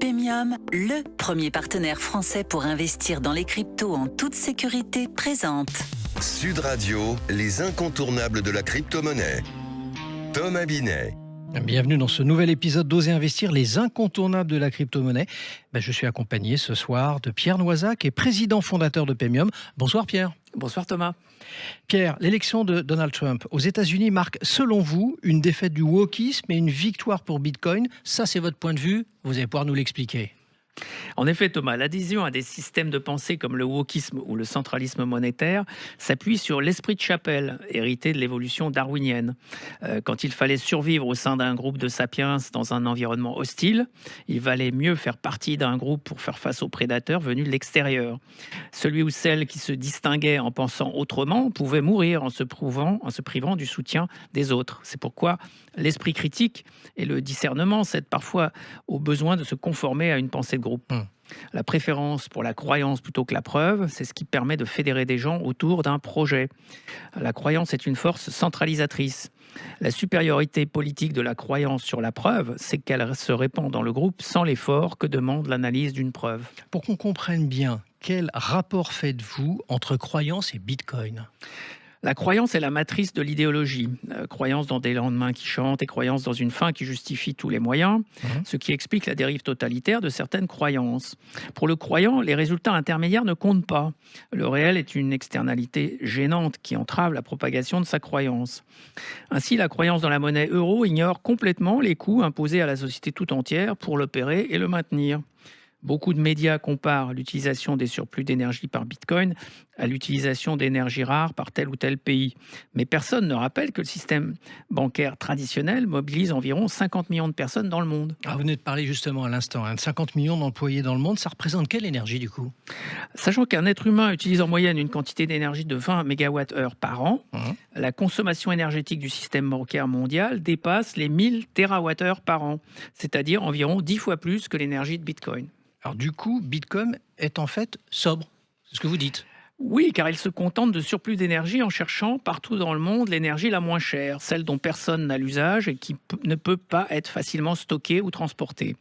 Pemium, le premier partenaire français pour investir dans les cryptos en toute sécurité, présente Sud Radio, les incontournables de la crypto-monnaie. Thomas Binet. Bienvenue dans ce nouvel épisode d'Oser Investir, les incontournables de la crypto-monnaie. Je suis accompagné ce soir de Pierre Noisac, qui est président fondateur de Pemium. Bonsoir Pierre. Bonsoir Thomas. Pierre, l'élection de Donald Trump aux États-Unis marque, selon vous, une défaite du wokisme et une victoire pour Bitcoin. Ça, c'est votre point de vue. Vous allez pouvoir nous l'expliquer. En effet, Thomas, l'adhésion à des systèmes de pensée comme le wokisme ou le centralisme monétaire s'appuie sur l'esprit de chapelle, hérité de l'évolution darwinienne. Quand il fallait survivre au sein d'un groupe de sapiens dans un environnement hostile, il valait mieux faire partie d'un groupe pour faire face aux prédateurs venus de l'extérieur. Celui ou celle qui se distinguait en pensant autrement pouvait mourir en se privant du soutien des autres. C'est pourquoi l'esprit critique et le discernement cèdent parfois au besoin de se conformer à une pensée de groupe. La préférence pour la croyance plutôt que la preuve, c'est ce qui permet de fédérer des gens autour d'un projet. La croyance est une force centralisatrice. La supériorité politique de la croyance sur la preuve, c'est qu'elle se répand dans le groupe sans l'effort que demande l'analyse d'une preuve. Pour qu'on comprenne bien, quel rapport faites-vous entre croyance et Bitcoin ? La croyance est la matrice de l'idéologie. Croyance dans des lendemains qui chantent et croyance dans une fin qui justifie tous les moyens, ce qui explique la dérive totalitaire de certaines croyances. Pour le croyant, les résultats intermédiaires ne comptent pas. Le réel est une externalité gênante qui entrave la propagation de sa croyance. Ainsi, la croyance dans la monnaie euro ignore complètement les coûts imposés à la société tout entière pour l'opérer et le maintenir. Beaucoup de médias comparent l'utilisation des surplus d'énergie par Bitcoin à l'utilisation d'énergie rare par tel ou tel pays. Mais personne ne rappelle que le système bancaire traditionnel mobilise environ 50 millions de personnes dans le monde. Vous venez de parler justement à l'instant, 50 millions d'employés dans le monde, ça représente quelle énergie du coup ? Sachant qu'un être humain utilise en moyenne une quantité d'énergie de 20 MWh par an, la consommation énergétique du système bancaire mondial dépasse les 1000 TWh par an, c'est-à-dire environ 10 fois plus que l'énergie de Bitcoin. Alors du coup, Bitcoin est en fait sobre, c'est ce que vous dites. Oui, car il se contente de surplus d'énergie en cherchant partout dans le monde l'énergie la moins chère, celle dont personne n'a l'usage et qui ne peut pas être facilement stockée ou transportée.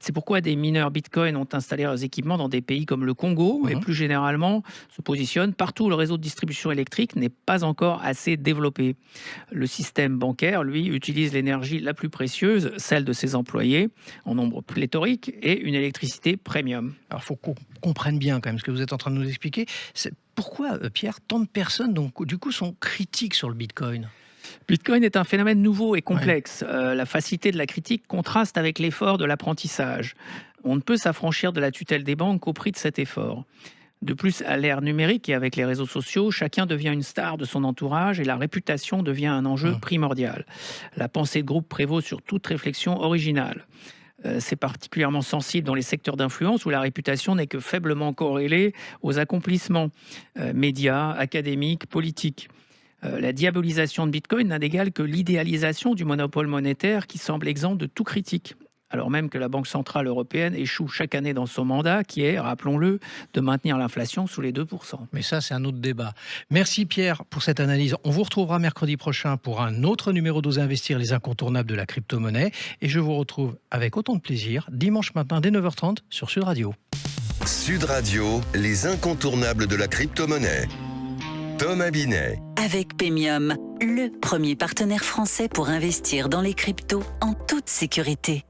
C'est pourquoi des mineurs Bitcoin ont installé leurs équipements dans des pays comme le Congo et plus généralement se positionnent partout où le réseau de distribution électrique n'est pas encore assez développé. Le système bancaire, lui, utilise l'énergie la plus précieuse, celle de ses employés, en nombre pléthorique et une électricité premium. Alors il faut qu'on comprenne bien quand même ce que vous êtes en train de nous expliquer. Pourquoi, Pierre, tant de personnes donc, du coup, sont critiques sur le Bitcoin ? Bitcoin est un phénomène nouveau et complexe. La facilité de la critique contraste avec l'effort de l'apprentissage. On ne peut s'affranchir de la tutelle des banques qu'au prix de cet effort. De plus, à l'ère numérique et avec les réseaux sociaux, chacun devient une star de son entourage et la réputation devient un enjeu primordial. La pensée de groupe prévaut sur toute réflexion originale. C'est particulièrement sensible dans les secteurs d'influence où la réputation n'est que faiblement corrélée aux accomplissements médias, académiques, politiques. La diabolisation de Bitcoin n'a d'égal que l'idéalisation du monopole monétaire qui semble exempt de tout critique. Alors même que la Banque centrale européenne échoue chaque année dans son mandat, qui est, rappelons-le, de maintenir l'inflation sous les 2%. Mais ça, c'est un autre débat. Merci Pierre pour cette analyse. On vous retrouvera mercredi prochain pour un autre numéro d'Oser Investir, les incontournables de la crypto-monnaie. Et je vous retrouve avec autant de plaisir dimanche matin dès 9h30 sur Sud Radio. Sud Radio, les incontournables de la crypto-monnaie. Thomas Binet. avec Pemium, le premier partenaire français pour investir dans les cryptos en toute sécurité.